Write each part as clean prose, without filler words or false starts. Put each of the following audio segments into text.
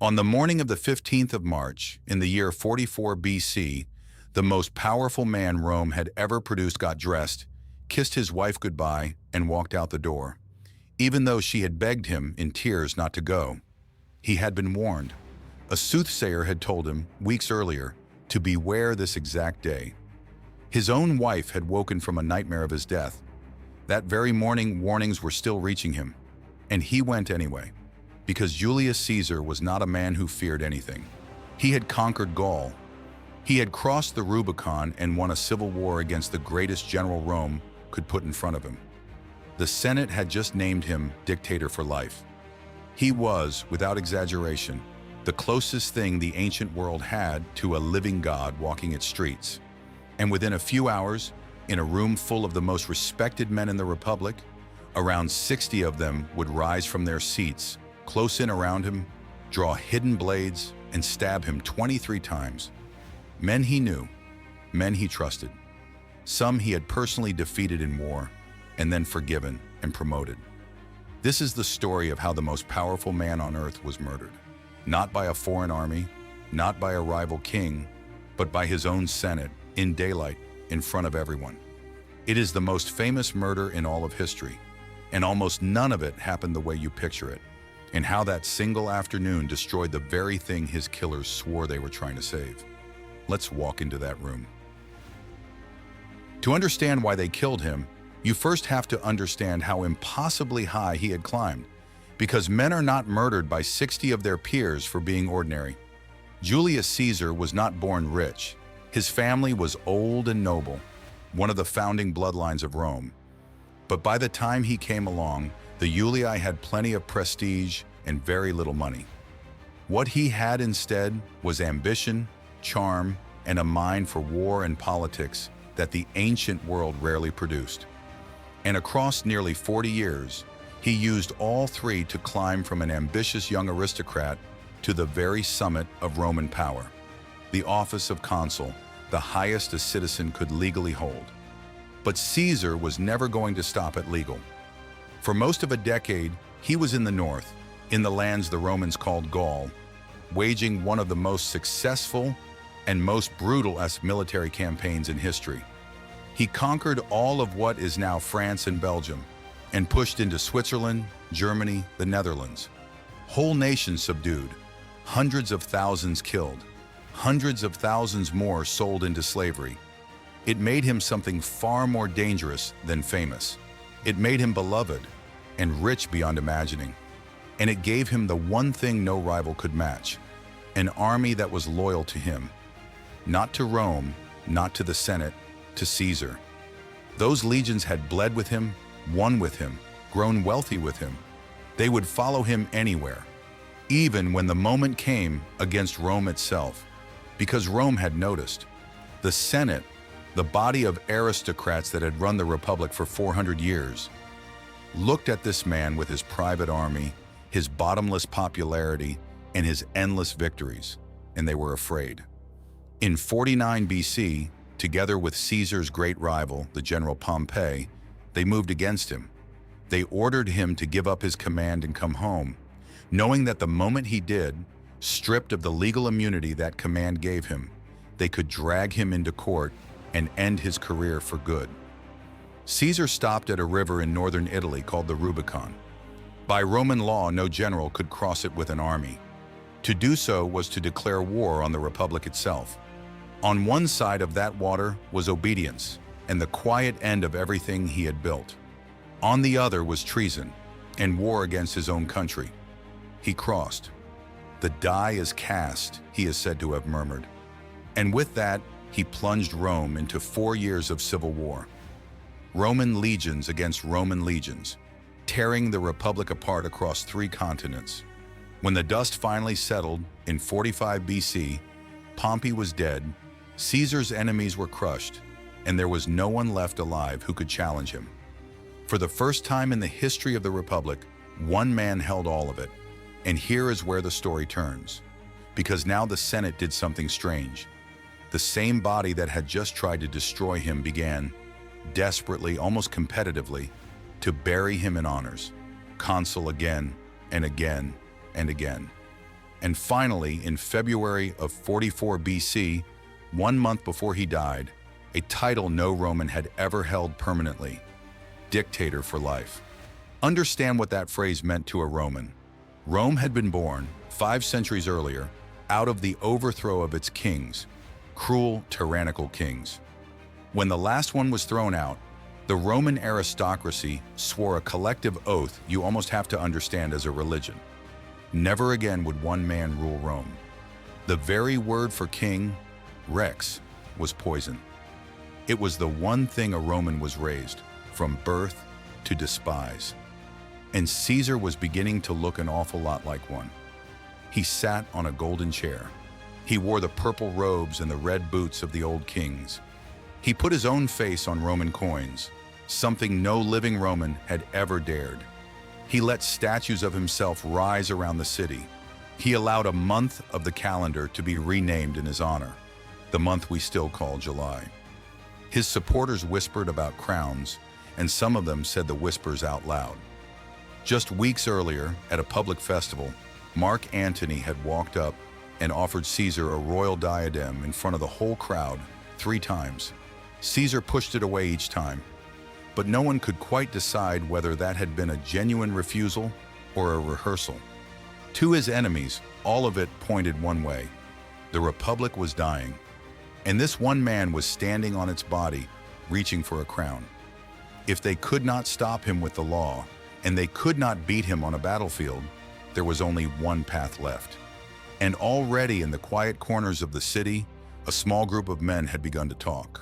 On the morning of the 15th of March, in the year 44 BC, the most powerful man Rome had ever produced got dressed, kissed his wife goodbye, and walked out the door. Even though she had begged him in tears not to go, he had been warned. A soothsayer had told him, weeks earlier, to beware this exact day. His own wife had woken from a nightmare of his death. That very morning, warnings were still reaching him, and he went anyway, because Julius Caesar was not a man who feared anything. He had conquered Gaul. He had crossed the Rubicon and won a civil war against the greatest general Rome could put in front of him. The Senate had just named him dictator for life. He was, without exaggeration, the closest thing the ancient world had to a living god walking its streets. And within a few hours, in a room full of the most respected men in the Republic, around 60 of them would rise from their seats, close in around him, draw hidden blades, and stab him 23 times. Men he knew, men he trusted. Some he had personally defeated in war, and then forgiven and promoted. This is the story of how the most powerful man on earth was murdered. Not by a foreign army, not by a rival king, but by his own Senate, in daylight, in front of everyone. It is the most famous murder in all of history, and almost none of it happened the way you picture it, and how that single afternoon destroyed the very thing his killers swore they were trying to save. Let's walk into that room. To understand why they killed him, you first have to understand how impossibly high he had climbed, because men are not murdered by 60 of their peers for being ordinary. Julius Caesar was not born rich. His family was old and noble, one of the founding bloodlines of Rome. But by the time he came along, the Julii had plenty of prestige and very little money. What he had instead was ambition, charm, and a mind for war and politics that the ancient world rarely produced. And across nearly 40 years, he used all three to climb from an ambitious young aristocrat to the very summit of Roman power, the office of consul, the highest a citizen could legally hold. But Caesar was never going to stop at legal. For most of a decade, he was in the north, in the lands the Romans called Gaul, waging one of the most successful and most brutal military campaigns in history. He conquered all of what is now France and Belgium, and pushed into Switzerland, Germany, the Netherlands. Whole nations subdued, hundreds of thousands killed, hundreds of thousands more sold into slavery. It made him something far more dangerous than famous. It made him beloved and rich beyond imagining. And it gave him the one thing no rival could match, an army that was loyal to him. Not to Rome, not to the Senate, to Caesar. Those legions had bled with him, won with him, grown wealthy with him. They would follow him anywhere, even when the moment came against Rome itself, because Rome had noticed. The Senate, the body of aristocrats that had run the Republic for 400 years, looked at this man with his private army, his bottomless popularity, and his endless victories, and they were afraid. In 49 BC, together with Caesar's great rival, the general Pompey, they moved against him. They ordered him to give up his command and come home, knowing that the moment he did, stripped of the legal immunity that command gave him, they could drag him into court and end his career for good. Caesar stopped at a river in northern Italy called the Rubicon. By Roman law, no general could cross it with an army. To do so was to declare war on the Republic itself. On one side of that water was obedience and the quiet end of everything he had built. On the other was treason and war against his own country. He crossed. The die is cast, he is said to have murmured. And with that, he plunged Rome into 4 years of civil war. Roman legions against Roman legions, tearing the Republic apart across 3 continents. When the dust finally settled in 45 BC, Pompey was dead, Caesar's enemies were crushed, and there was no one left alive who could challenge him. For the first time in the history of the Republic, one man held all of it. And here is where the story turns. Because now the Senate did something strange. The same body that had just tried to destroy him began, desperately, almost competitively, to bury him in honors, consul again and again and again. And finally, in February of 44 BC, 1 month before he died, a title no Roman had ever held permanently: dictator for life. Understand what that phrase meant to a Roman. Rome had been born, 5 centuries earlier, out of the overthrow of its kings, cruel, tyrannical kings. When the last one was thrown out, the Roman aristocracy swore a collective oath you almost have to understand as a religion. Never again would one man rule Rome. The very word for king, rex, was poison. It was the one thing a Roman was raised, from birth to despise. And Caesar was beginning to look an awful lot like one. He sat on a golden chair. He wore the purple robes and the red boots of the old kings. He put his own face on Roman coins, something no living Roman had ever dared. He let statues of himself rise around the city. He allowed a month of the calendar to be renamed in his honor, the month we still call July. His supporters whispered about crowns, and some of them said the whispers out loud. Just weeks earlier, at a public festival, Mark Antony had walked up and offered Caesar a royal diadem in front of the whole crowd 3 times. Caesar pushed it away each time, but no one could quite decide whether that had been a genuine refusal or a rehearsal. To his enemies, all of it pointed one way: the Republic was dying, and this one man was standing on its body, reaching for a crown. If they could not stop him with the law, and they could not beat him on a battlefield, there was only one path left. And already in the quiet corners of the city, a small group of men had begun to talk.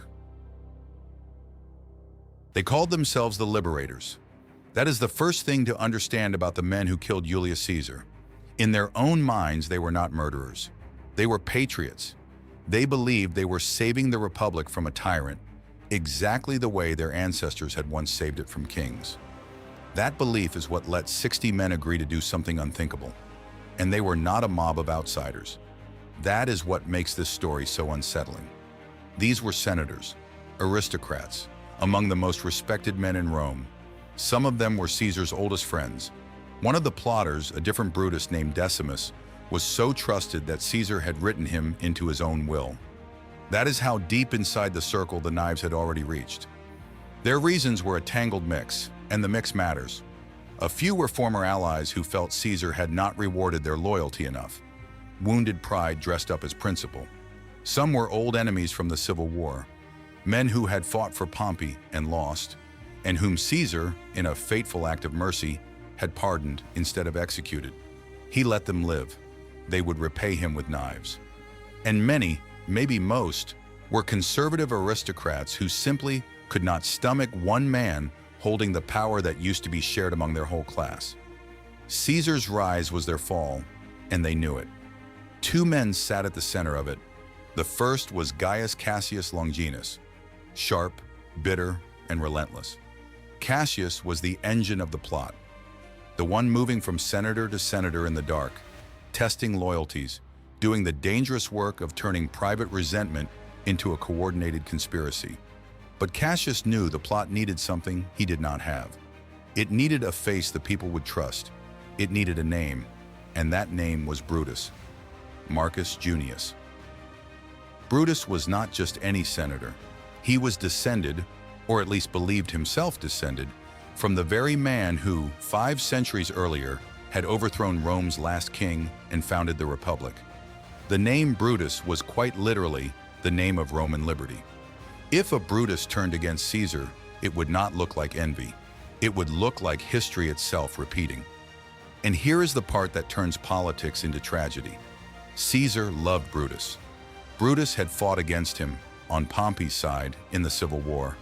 They called themselves the Liberators. That is the first thing to understand about the men who killed Julius Caesar. In their own minds, they were not murderers. They were patriots. They believed they were saving the Republic from a tyrant, exactly the way their ancestors had once saved it from kings. That belief is what let 60 men agree to do something unthinkable. And they were not a mob of outsiders. That is what makes this story so unsettling. These were senators, aristocrats, among the most respected men in Rome. Some of them were Caesar's oldest friends. One of the plotters, a different Brutus named Decimus, was so trusted that Caesar had written him into his own will. That is how deep inside the circle the knives had already reached. Their reasons were a tangled mix, and the mix matters. A few were former allies who felt Caesar had not rewarded their loyalty enough. Wounded pride dressed up as principle. Some were old enemies from the Civil War, men who had fought for Pompey and lost, and whom Caesar, in a fateful act of mercy, had pardoned instead of executed. He let them live. They would repay him with knives. And many, maybe most, were conservative aristocrats who simply could not stomach one man holding the power that used to be shared among their whole class. Caesar's rise was their fall, and they knew it. 2 men sat at the center of it. The first was Julius Cassius Longinus, sharp, bitter, and relentless. Cassius was the engine of the plot, the one moving from senator to senator in the dark, testing loyalties, doing the dangerous work of turning private resentment into a coordinated conspiracy. But Cassius knew the plot needed something he did not have. It needed a face the people would trust. It needed a name, and that name was Brutus, Marcus Junius. Brutus was not just any senator. He was descended, or at least believed himself descended, from the very man who, 5 centuries earlier, had overthrown Rome's last king and founded the Republic. The name Brutus was quite literally the name of Roman liberty. If a Brutus turned against Caesar, it would not look like envy. It would look like history itself repeating. And here is the part that turns politics into tragedy. Caesar loved Brutus. Brutus had fought against him, on Pompey's side, in the Civil War.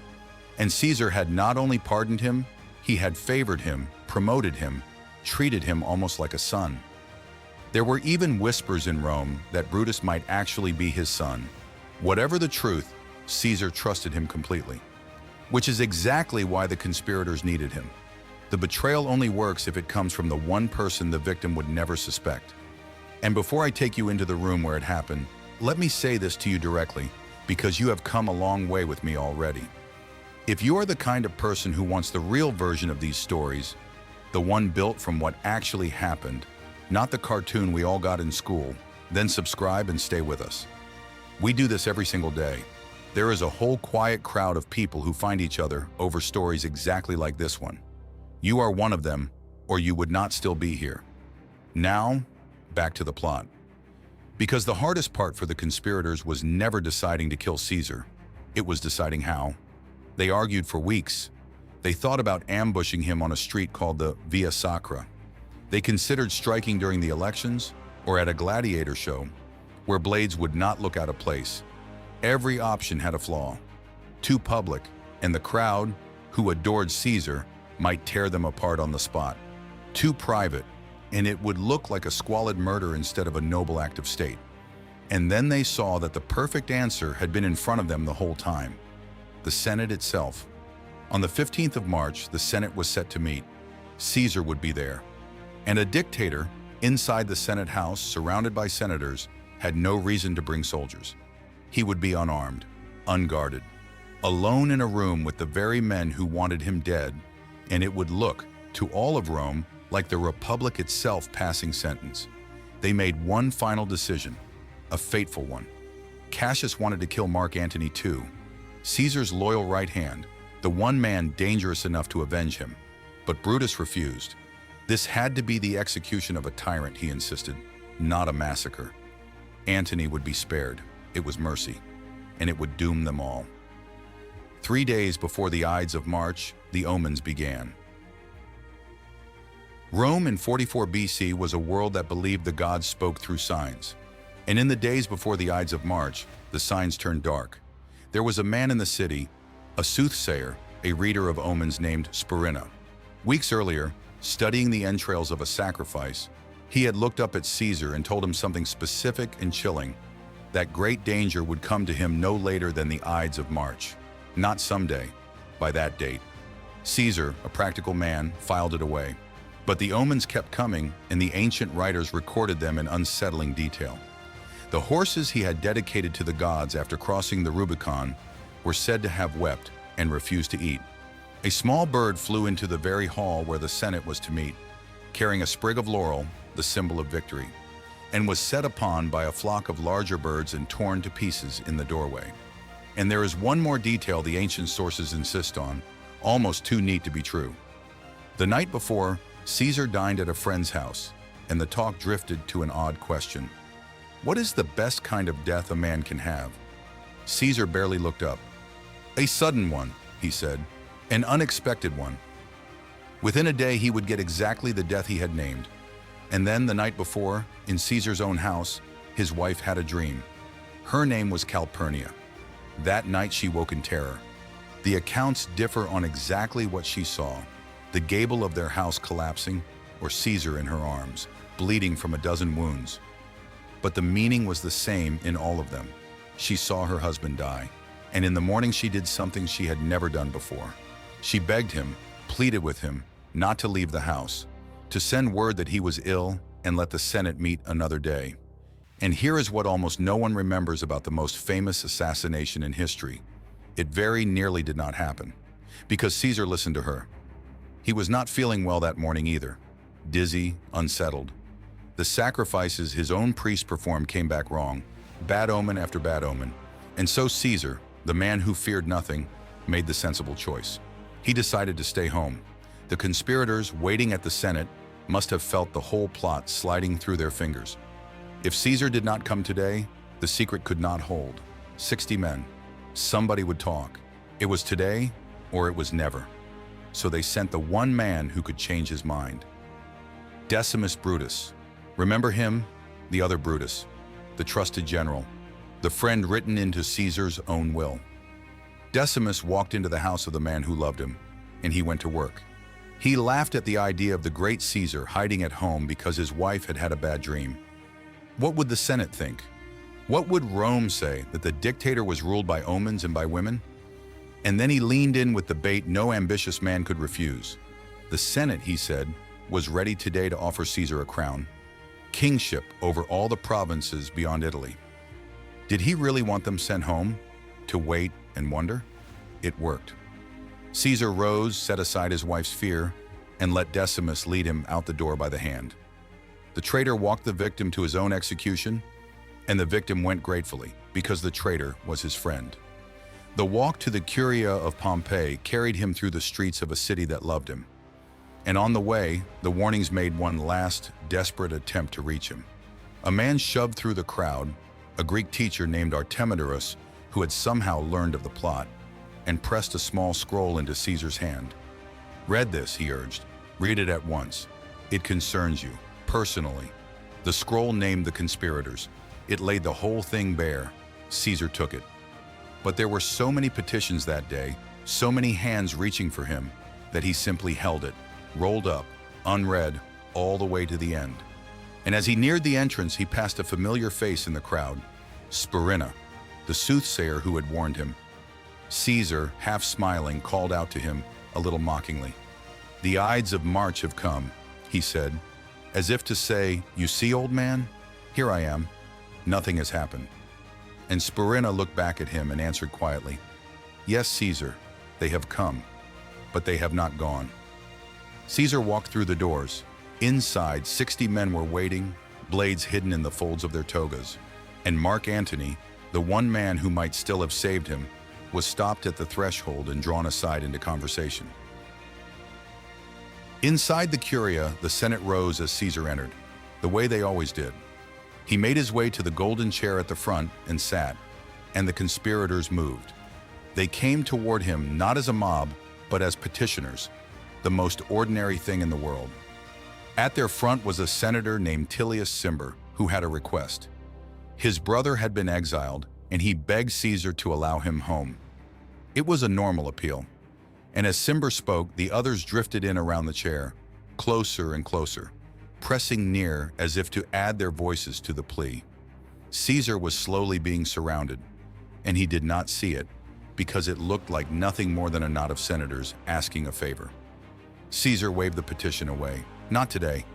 And Caesar had not only pardoned him, he had favored him, promoted him, treated him almost like a son. There were even whispers in Rome that Brutus might actually be his son. Whatever the truth, Caesar trusted him completely. Which is exactly why the conspirators needed him. The betrayal only works if it comes from the one person the victim would never suspect. And before I take you into the room where it happened, let me say this to you directly, because you have come a long way with me already. If you are the kind of person who wants the real version of these stories, the one built from what actually happened, not the cartoon we all got in school, then subscribe and stay with us. We do this every single day. There is a whole quiet crowd of people who find each other over stories exactly like this one. You are one of them, or you would not still be here. Now, back to the plot. Because the hardest part for the conspirators was never deciding to kill Caesar, it was deciding how. They argued for weeks. They thought about ambushing him on a street called the Via Sacra. They considered striking during the elections or at a gladiator show, where blades would not look out of place. Every option had a flaw. Too public, and the crowd, who adored Caesar, might tear them apart on the spot. Too private, and it would look like a squalid murder instead of a noble act of state. And then they saw that the perfect answer had been in front of them the whole time: the Senate itself. On the 15th of March, the Senate was set to meet. Caesar would be there. And a dictator, inside the Senate House, surrounded by senators, had no reason to bring soldiers. He would be unarmed, unguarded, alone in a room with the very men who wanted him dead, and it would look, to all of Rome, like the Republic itself passing sentence. They made one final decision, a fateful one. Cassius wanted to kill Mark Antony too, Caesar's loyal right hand, the one man dangerous enough to avenge him. But Brutus refused. This had to be the execution of a tyrant, he insisted, not a massacre. Antony would be spared. It was mercy, and it would doom them all. 3 days before the Ides of March, the omens began. Rome in 44 BC was a world that believed the gods spoke through signs. And in the days before the Ides of March, the signs turned dark. There was a man in the city, a soothsayer, a reader of omens named Spurina. Weeks earlier, studying the entrails of a sacrifice, he had looked up at Caesar and told him something specific and chilling: that great danger would come to him no later than the Ides of March. Not someday, by that date. Caesar, a practical man, filed it away. But the omens kept coming, and the ancient writers recorded them in unsettling detail. The horses he had dedicated to the gods after crossing the Rubicon were said to have wept and refused to eat. A small bird flew into the very hall where the Senate was to meet, carrying a sprig of laurel, the symbol of victory, and was set upon by a flock of larger birds and torn to pieces in the doorway. And there is one more detail the ancient sources insist on, almost too neat to be true. The night before, Caesar dined at a friend's house, and the talk drifted to an odd question. What is the best kind of death a man can have? Caesar barely looked up. A sudden one, he said, an unexpected one. Within a day he would get exactly the death he had named. And then the night before, in Caesar's own house, his wife had a dream. Her name was Calpurnia. That night she woke in terror. The accounts differ on exactly what she saw: the gable of their house collapsing, or Caesar in her arms, bleeding from a dozen wounds. But the meaning was the same in all of them. She saw her husband die, and in the morning she did something she had never done before. She begged him, pleaded with him, not to leave the house, to send word that he was ill and let the Senate meet another day. And here is what almost no one remembers about the most famous assassination in history. It very nearly did not happen, because Caesar listened to her. He was not feeling well that morning either, dizzy, unsettled. The sacrifices his own priest performed came back wrong, bad omen after bad omen. And so Caesar, the man who feared nothing, made the sensible choice. He decided to stay home. The conspirators waiting at the Senate must have felt the whole plot sliding through their fingers. If Caesar did not come today, the secret could not hold. 60 men. Somebody would talk. It was today, or it was never. So they sent the one man who could change his mind. Decimus Brutus. Remember him? The other Brutus. The trusted general. The friend written into Caesar's own will. Decimus walked into the house of the man who loved him, and he went to work. He laughed at the idea of the great Caesar hiding at home because his wife had had a bad dream. What would the Senate think? What would Rome say, that the dictator was ruled by omens and by women? And then he leaned in with the bait no ambitious man could refuse. The Senate, he said, was ready today to offer Caesar a crown, kingship over all the provinces beyond Italy. Did he really want them sent home, to wait and wonder? It worked. Caesar rose, set aside his wife's fear, and let Decimus lead him out the door by the hand. The traitor walked the victim to his own execution, and the victim went gratefully, because the traitor was his friend. The walk to the Curia of Pompey carried him through the streets of a city that loved him. And on the way, the warnings made one last, desperate attempt to reach him. A man shoved through the crowd, a Greek teacher named Artemidorus, who had somehow learned of the plot, and pressed a small scroll into Caesar's hand. "Read this," he urged. "Read it at once. It concerns you, personally." The scroll named the conspirators. It laid the whole thing bare. Caesar took it. But there were so many petitions that day, so many hands reaching for him, that he simply held it, rolled up, unread, all the way to the end. And as he neared the entrance, he passed a familiar face in the crowd, Spurina, the soothsayer who had warned him. Caesar, half smiling, called out to him, a little mockingly. "The Ides of March have come," he said, as if to say, "You see, old man? Here I am. Nothing has happened." And Spurina looked back at him and answered quietly, "Yes, Caesar, they have come, but they have not gone." Caesar walked through the doors. Inside, 60 men were waiting, blades hidden in the folds of their togas. And Mark Antony, the one man who might still have saved him, was stopped at the threshold and drawn aside into conversation. Inside the Curia, the Senate rose as Caesar entered, the way they always did. He made his way to the golden chair at the front and sat, and the conspirators moved. They came toward him not as a mob, but as petitioners, the most ordinary thing in the world. At their front was a senator named Julius Caesar, who had a request. His brother had been exiled, and he begged Caesar to allow him home. It was a normal appeal. And as Caesar spoke, the others drifted in around the chair, closer and closer, pressing near as if to add their voices to the plea. Caesar was slowly being surrounded, and he did not see it, because it looked like nothing more than a knot of senators asking a favor. Caesar waved the petition away. "Not today,"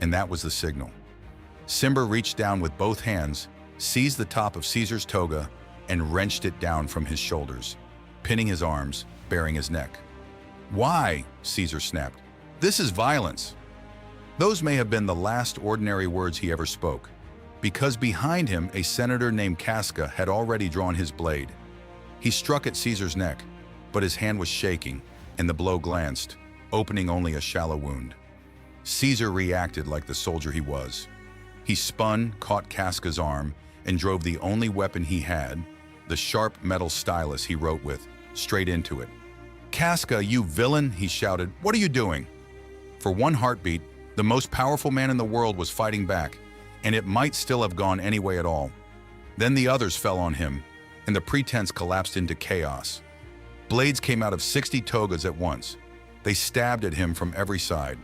and that was the signal. Caesar reached down with both hands, seized the top of Caesar's toga, and wrenched it down from his shoulders, pinning his arms, baring his neck. "Why?" Caesar snapped. "This is violence." Those may have been the last ordinary words he ever spoke, because behind him a senator named Casca had already drawn his blade. He struck at Caesar's neck, but his hand was shaking, and the blow glanced, opening only a shallow wound. Caesar reacted like the soldier he was. He spun, caught Casca's arm, and drove the only weapon he had, the sharp metal stylus he wrote with, straight into it. "Casca, you villain!" he shouted. "What are you doing?" For one heartbeat, the most powerful man in the world was fighting back, and it might still have gone any way at all. Then the others fell on him, and the pretense collapsed into chaos. Blades came out of 60 togas at once. They stabbed at him from every side.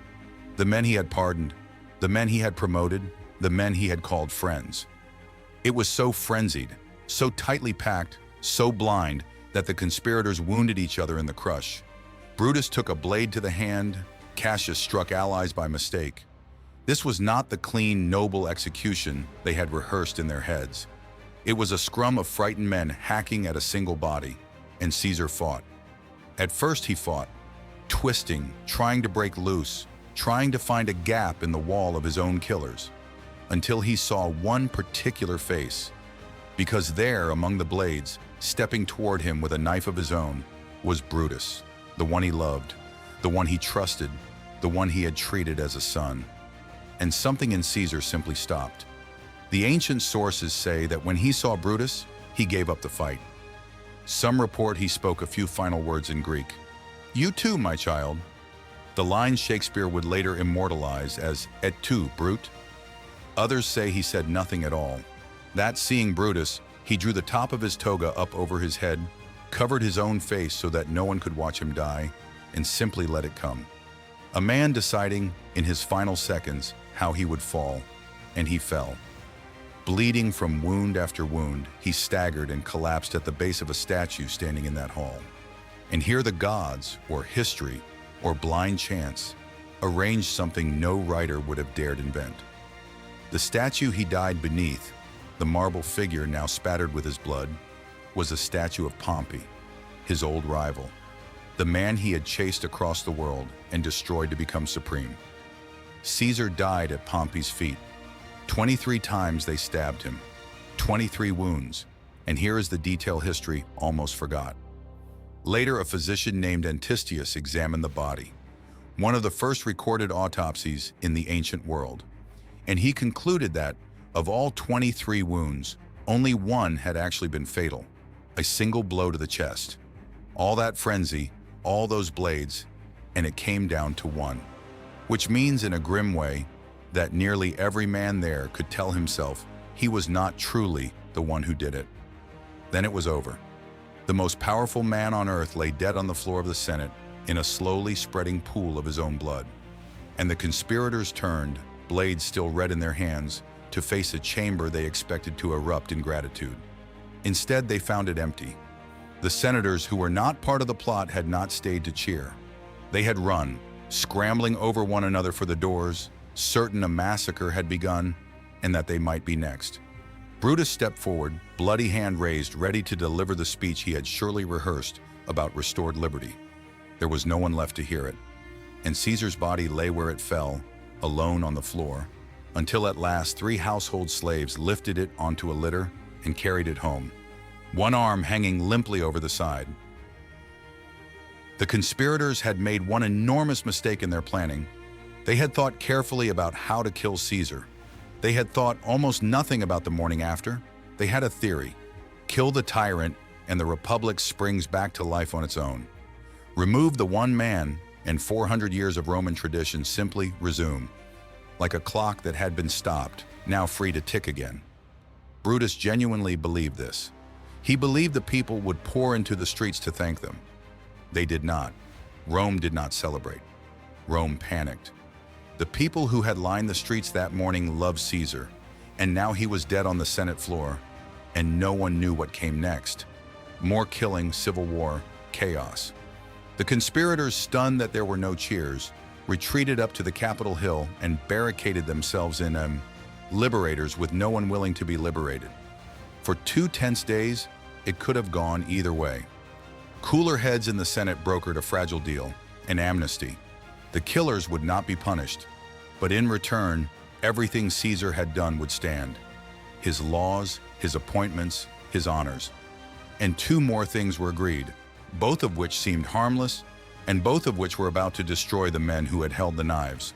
The men he had pardoned, the men he had promoted, the men he had called friends. It was so frenzied, so tightly packed, so blind, that the conspirators wounded each other in the crush. Brutus took a blade to the hand, Cassius struck allies by mistake. This was not the clean, noble execution they had rehearsed in their heads. It was a scrum of frightened men hacking at a single body, and Caesar fought. At first he fought, twisting, trying to break loose, trying to find a gap in the wall of his own killers, until he saw one particular face, because there, among the blades, stepping toward him with a knife of his own, was Brutus, the one he loved, the one he trusted, the one he had treated as a son. And something in Caesar simply stopped. The ancient sources say that when he saw Brutus, he gave up the fight. Some report he spoke a few final words in Greek. "You too, my child." The line Shakespeare would later immortalize as "Et tu, Brute." Others say he said nothing at all. That seeing Brutus, he drew the top of his toga up over his head, covered his own face so that no one could watch him die, and simply let it come. A man deciding, in his final seconds, how he would fall, and he fell. Bleeding from wound after wound, he staggered and collapsed at the base of a statue standing in that hall. And here the gods, or history, or blind chance, arranged something no writer would have dared invent. The statue he died beneath, the marble figure now spattered with his blood, was a statue of Pompey, his old rival, the man he had chased across the world and destroyed to become supreme. Caesar died at Pompey's feet. 23 times they stabbed him, 23 wounds, and here is the detailed history almost forgot. Later, a physician named Antonius examined the body, one of the first recorded autopsies in the ancient world, and he concluded that, of all 23 wounds, only one had actually been fatal, a single blow to the chest. All that frenzy, all those blades, and it came down to one, which means in a grim way that nearly every man there could tell himself he was not truly the one who did it. Then it was over. The most powerful man on earth lay dead on the floor of the Senate in a slowly spreading pool of his own blood. And the conspirators turned, blades still red in their hands, to face a chamber they expected to erupt in gratitude. Instead, they found it empty. The senators who were not part of the plot had not stayed to cheer. They had run, scrambling over one another for the doors, certain a massacre had begun, and that they might be next. Brutus stepped forward, bloody hand raised, ready to deliver the speech he had surely rehearsed about restored liberty. There was no one left to hear it, and Caesar's body lay where it fell, alone on the floor, until at last 3 household slaves lifted it onto a litter and carried it home, one arm hanging limply over the side. The conspirators had made one enormous mistake in their planning. They had thought carefully about how to kill Caesar. They had thought almost nothing about the morning after. They had a theory: kill the tyrant and the republic springs back to life on its own. Remove the one man and 400 years of Roman tradition simply resume, like a clock that had been stopped, now free to tick again. Brutus genuinely believed this. He believed the people would pour into the streets to thank them. They did not. Rome did not celebrate. Rome panicked. The people who had lined the streets that morning loved Caesar, and now he was dead on the Senate floor, and no one knew what came next. More killing, civil war, chaos. The conspirators, stunned that there were no cheers, retreated up to the Capitol Hill and barricaded themselves in Liberators with no one willing to be liberated. For 2 tense days, it could have gone either way. Cooler heads in the Senate brokered a fragile deal, an amnesty. The killers would not be punished, but in return, everything Caesar had done would stand. His laws, his appointments, his honors. And 2 more things were agreed, both of which seemed harmless, and both of which were about to destroy the men who had held the knives.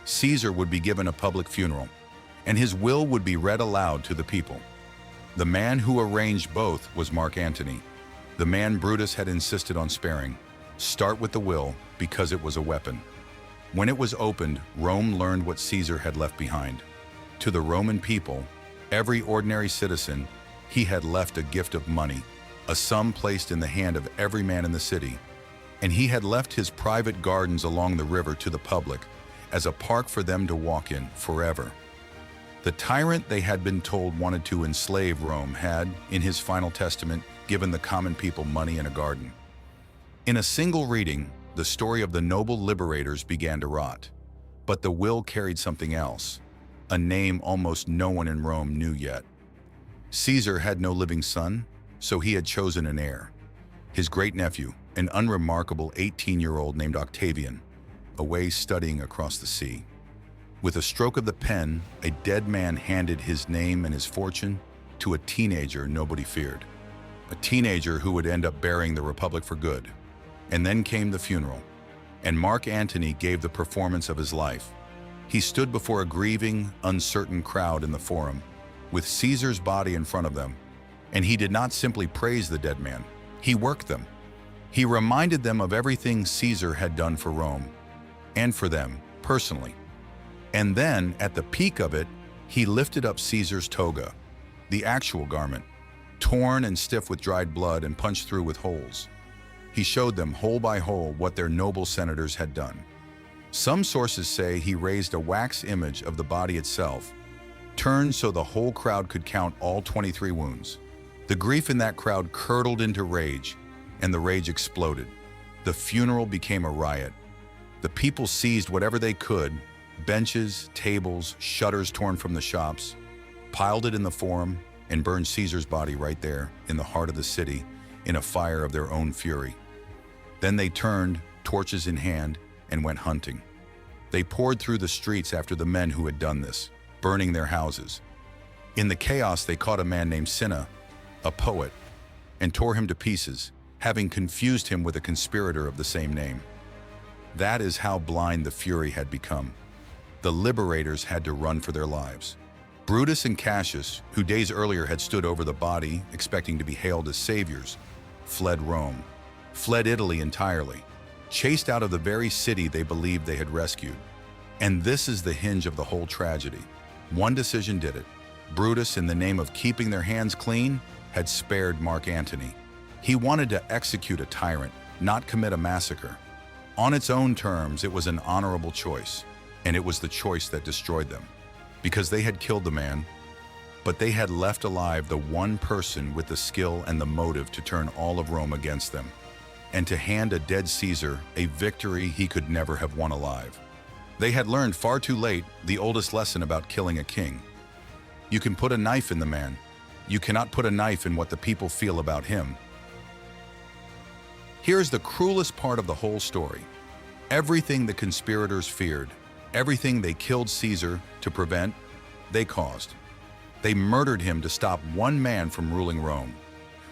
Caesar would be given a public funeral, and his will would be read aloud to the people. The man who arranged both was Mark Antony, the man Brutus had insisted on sparing. Start with the will, because it was a weapon. When it was opened, Rome learned what Caesar had left behind. To the Roman people, every ordinary citizen, he had left a gift of money, a sum placed in the hand of every man in the city, and he had left his private gardens along the river to the public as a park for them to walk in forever. The tyrant they had been told wanted to enslave Rome had, in his final testament, given the common people money and a garden. In a single reading, the story of the noble liberators began to rot. But the will carried something else, a name almost no one in Rome knew yet. Caesar had no living son, so he had chosen an heir. His great-nephew, an unremarkable 18-year-old named Octavian, away studying across the sea. With a stroke of the pen, a dead man handed his name and his fortune to a teenager nobody feared. A teenager who would end up burying the Republic for good. And then came the funeral, and Mark Antony gave the performance of his life. He stood before a grieving, uncertain crowd in the forum, with Caesar's body in front of them, and he did not simply praise the dead man, he worked them. He reminded them of everything Caesar had done for Rome, and for them, personally. And then, at the peak of it, he lifted up Caesar's toga, the actual garment, torn and stiff with dried blood and punched through with holes. He showed them, hole by hole, what their noble senators had done. Some sources say he raised a wax image of the body itself, turned so the whole crowd could count all 23 wounds. The grief in that crowd curdled into rage, and the rage exploded. The funeral became a riot. The people seized whatever they could, benches, tables, shutters torn from the shops, piled it in the forum, and burned Caesar's body right there, in the heart of the city, in a fire of their own fury. Then they turned, torches in hand, and went hunting. They poured through the streets after the men who had done this, burning their houses. In the chaos, they caught a man named Cinna, a poet, and tore him to pieces, having confused him with a conspirator of the same name. That is how blind the fury had become. The liberators had to run for their lives. Brutus and Cassius, who days earlier had stood over the body, expecting to be hailed as saviors, fled Rome, fled Italy entirely, chased out of the very city they believed they had rescued. And this is the hinge of the whole tragedy. One decision did it. Brutus, in the name of keeping their hands clean, had spared Mark Antony. He wanted to execute a tyrant, not commit a massacre. On its own terms, it was an honorable choice, and it was the choice that destroyed them. Because they had killed the man, but they had left alive the one person with the skill and the motive to turn all of Rome against them, and to hand a dead Caesar a victory he could never have won alive. They had learned far too late the oldest lesson about killing a king. You can put a knife in the man. You cannot put a knife in what the people feel about him. Here's the cruelest part of the whole story. Everything the conspirators feared, everything they killed Caesar to prevent, they caused. They murdered him to stop one man from ruling Rome.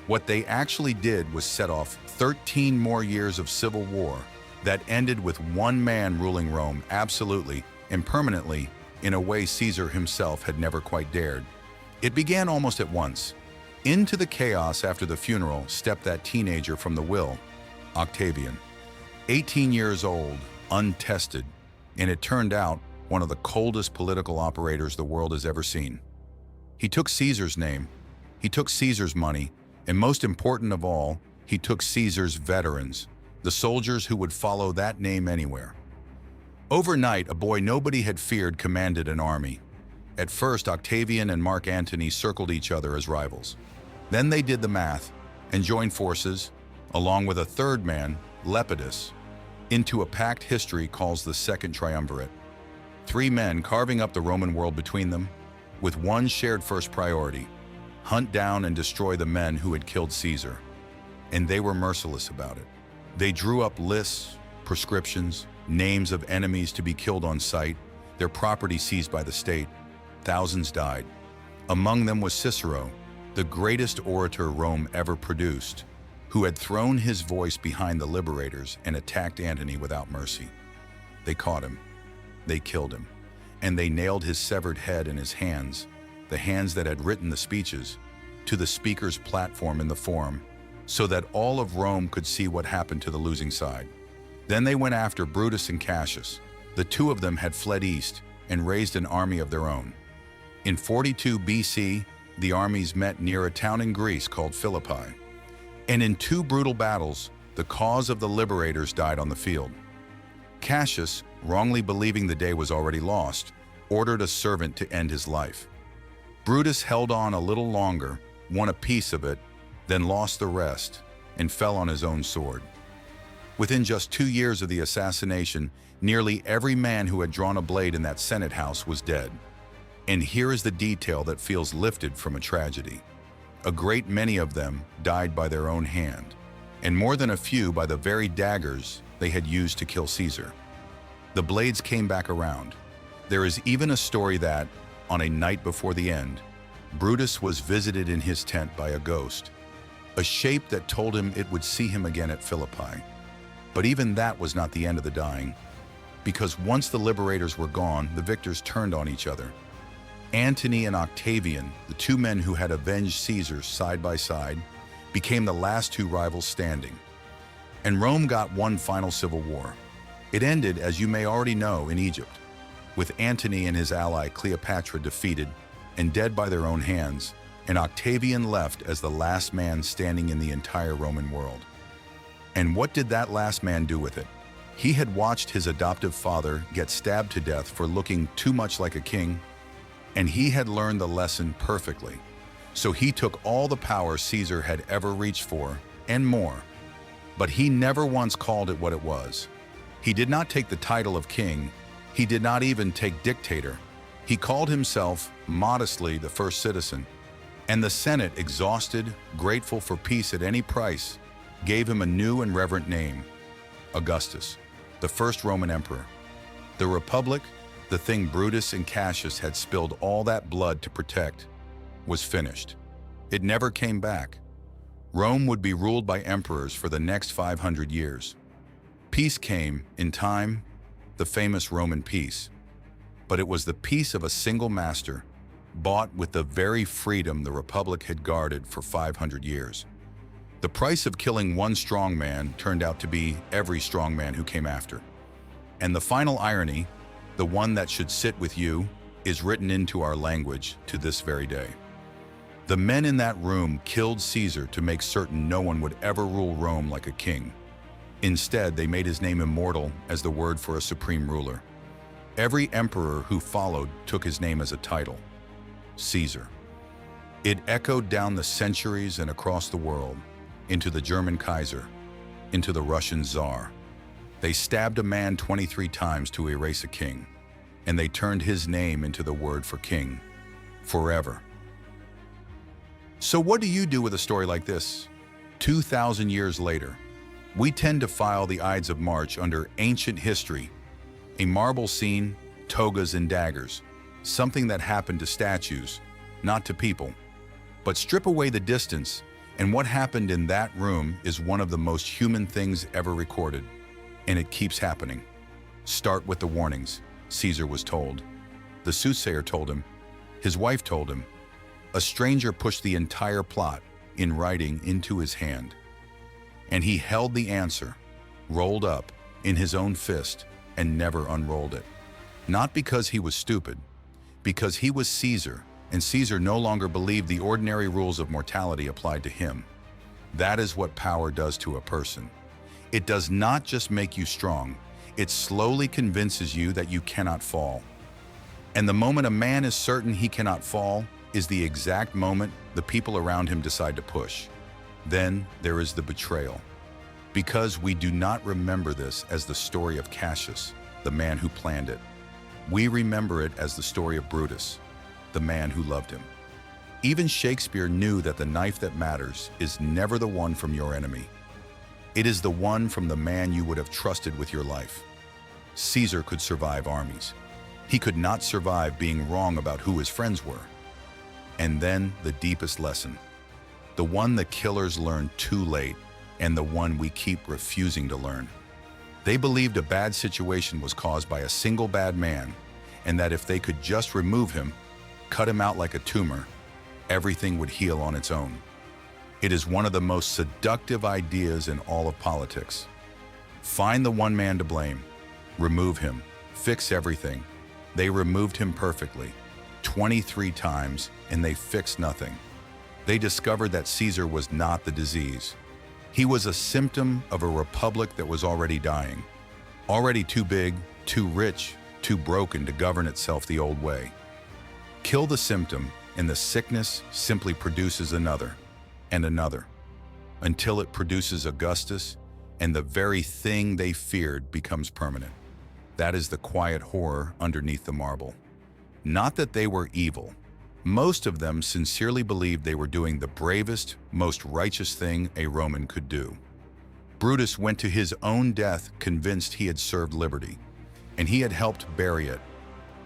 What they actually did was set off 13 more years of civil war that ended with one man ruling Rome absolutely and permanently in a way Caesar himself had never quite dared. It began almost at once. Into the chaos after the funeral stepped that teenager from the will, Octavian. 18 years old, untested, and it turned out one of the coldest political operators the world has ever seen. He took Caesar's name, he took Caesar's money, and most important of all, he took Caesar's veterans, the soldiers who would follow that name anywhere. Overnight, a boy nobody had feared commanded an army. At first, Octavian and Mark Antony circled each other as rivals. Then they did the math and joined forces, along with a third man, Lepidus, into a pact history calls the Second Triumvirate. 3 men carving up the Roman world between them, with one shared first priority: hunt down and destroy the men who had killed Caesar. And they were merciless about it. They drew up lists, prescriptions, names of enemies to be killed on sight, their property seized by the state. Thousands died. Among them was Cicero, the greatest orator Rome ever produced, who had thrown his voice behind the liberators and attacked Antony without mercy. They caught him, they killed him, and they nailed his severed head and his hands, the hands that had written the speeches, to the speaker's platform in the Forum, so that all of Rome could see what happened to the losing side. Then they went after Brutus and Cassius. The 2 of them had fled east and raised an army of their own. In 42 BC, the armies met near a town in Greece called Philippi. And in 2 brutal battles, the cause of the liberators died on the field. Cassius, wrongly believing the day was already lost, ordered a servant to end his life. Brutus held on a little longer, won a piece of it, then lost the rest, and fell on his own sword. Within just 2 years of the assassination, nearly every man who had drawn a blade in that Senate house was dead. And here is the detail that feels lifted from a tragedy. A great many of them died by their own hand, and more than a few by the very daggers they had used to kill Caesar. The blades came back around. There is even a story that, on a night before the end, Brutus was visited in his tent by a ghost, a shape that told him it would see him again at Philippi. But even that was not the end of the dying, because once the liberators were gone, the victors turned on each other. Antony and Octavian, the 2 men who had avenged Caesar side by side, became the last 2 rivals standing. And Rome got one final civil war. It ended, as you may already know, in Egypt, with Antony and his ally Cleopatra defeated and dead by their own hands, and Octavian left as the last man standing in the entire Roman world. And what did that last man do with it? He had watched his adoptive father get stabbed to death for looking too much like a king, and he had learned the lesson perfectly. So he took all the power Caesar had ever reached for, and more. But he never once called it what it was. He did not take the title of king. He did not even take dictator. He called himself, modestly, the first citizen. And the Senate, exhausted, grateful for peace at any price, gave him a new and reverent name, Augustus, the first Roman emperor. The Republic, the thing Brutus and Cassius had spilled all that blood to protect, was finished. It never came back. Rome would be ruled by emperors for the next 500 years. Peace came, in time, the famous Roman peace. But it was the peace of a single master, bought with the very freedom the Republic had guarded for 500 years. The price of killing one strong man turned out to be every strong man who came after. And the final irony, the one that should sit with you, is written into our language to this very day. The men in that room killed Caesar to make certain no one would ever rule Rome like a king. Instead, they made his name immortal as the word for a supreme ruler. Every emperor who followed took his name as a title, Caesar. It echoed down the centuries and across the world, into the German Kaiser, into the Russian Tsar. They stabbed a man 23 times to erase a king, and they turned his name into the word for king, forever. So what do you do with a story like this? 2,000 years later, we tend to file the Ides of March under ancient history, a marble scene, togas and daggers, something that happened to statues, not to people. But strip away the distance, and what happened in that room is one of the most human things ever recorded, and it keeps happening. Start with the warnings, Caesar was told. The soothsayer told him. His wife told him. A stranger pushed the entire plot, in writing, into his hand. And he held the answer, rolled up, in his own fist, and never unrolled it. Not because he was stupid, because he was Caesar, and Caesar no longer believed the ordinary rules of mortality applied to him. That is what power does to a person. It does not just make you strong, it slowly convinces you that you cannot fall. And the moment a man is certain he cannot fall is the exact moment the people around him decide to push. Then there is the betrayal. Because we do not remember this as the story of Cassius, the man who planned it. We remember it as the story of Brutus, the man who loved him. Even Shakespeare knew that the knife that matters is never the one from your enemy. It is the one from the man you would have trusted with your life. Caesar could survive armies. He could not survive being wrong about who his friends were. And then the deepest lesson, the one the killers learned too late, and the one we keep refusing to learn. They believed a bad situation was caused by a single bad man, and that if they could just remove him, cut him out like a tumor, everything would heal on its own. It is one of the most seductive ideas in all of politics. Find the one man to blame, remove him, fix everything. They removed him perfectly, 23 times, and they fixed nothing. They discovered that Caesar was not the disease. He was a symptom of a republic that was already dying, already too big, too rich, too broken to govern itself the old way. Kill the symptom, and the sickness simply produces another, and another, until it produces Augustus, and the very thing they feared becomes permanent. That is the quiet horror underneath the marble. Not that they were evil. Most of them sincerely believed they were doing the bravest, most righteous thing a Roman could do. Brutus went to his own death convinced he had served liberty, and he had helped bury it.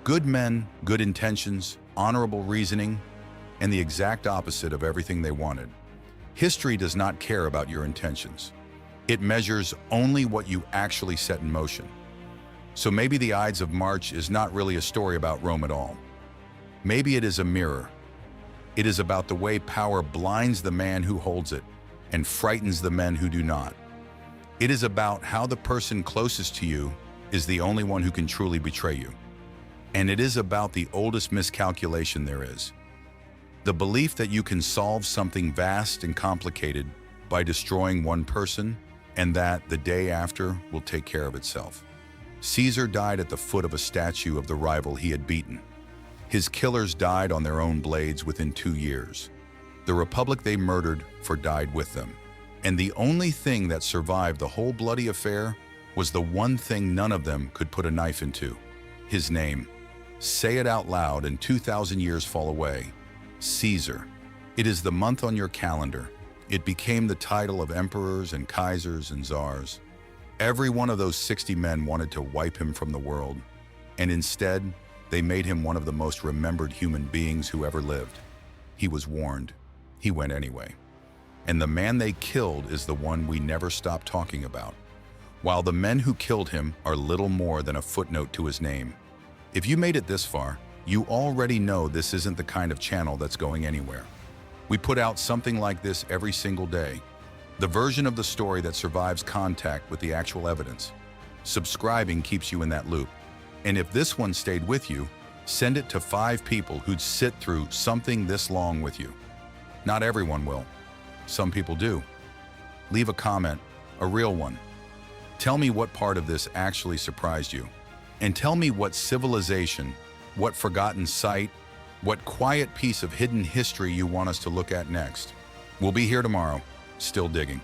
Good men, good intentions, honorable reasoning, and the exact opposite of everything they wanted. History does not care about your intentions. It measures only what you actually set in motion. So maybe the Ides of March is not really a story about Rome at all. Maybe it is a mirror. It is about the way power blinds the man who holds it and frightens the men who do not. It is about how the person closest to you is the only one who can truly betray you. And it is about the oldest miscalculation there is. The belief that you can solve something vast and complicated by destroying one person, and that the day after will take care of itself. Caesar died at the foot of a statue of the rival he had beaten. His killers died on their own blades within 2 years. The republic they murdered died with them. And the only thing that survived the whole bloody affair was the one thing none of them could put a knife into: his name. Say it out loud and 2,000 years fall away. Caesar. It is the month on your calendar. It became the title of emperors and Kaisers and Tsars. Every one of those 60 men wanted to wipe him from the world, and instead, they made him one of the most remembered human beings who ever lived. He was warned. He went anyway. And the man they killed is the one we never stop talking about, while the men who killed him are little more than a footnote to his name. If you made it this far, you already know this isn't the kind of channel that's going anywhere. We put out something like this every single day, the version of the story that survives contact with the actual evidence. Subscribing keeps you in that loop. And if this one stayed with you, send it to 5 people who'd sit through something this long with you. Not everyone will. Some people do. Leave a comment, a real one. Tell me what part of this actually surprised you. And tell me what civilization, what forgotten site, what quiet piece of hidden history you want us to look at next. We'll be here tomorrow, still digging.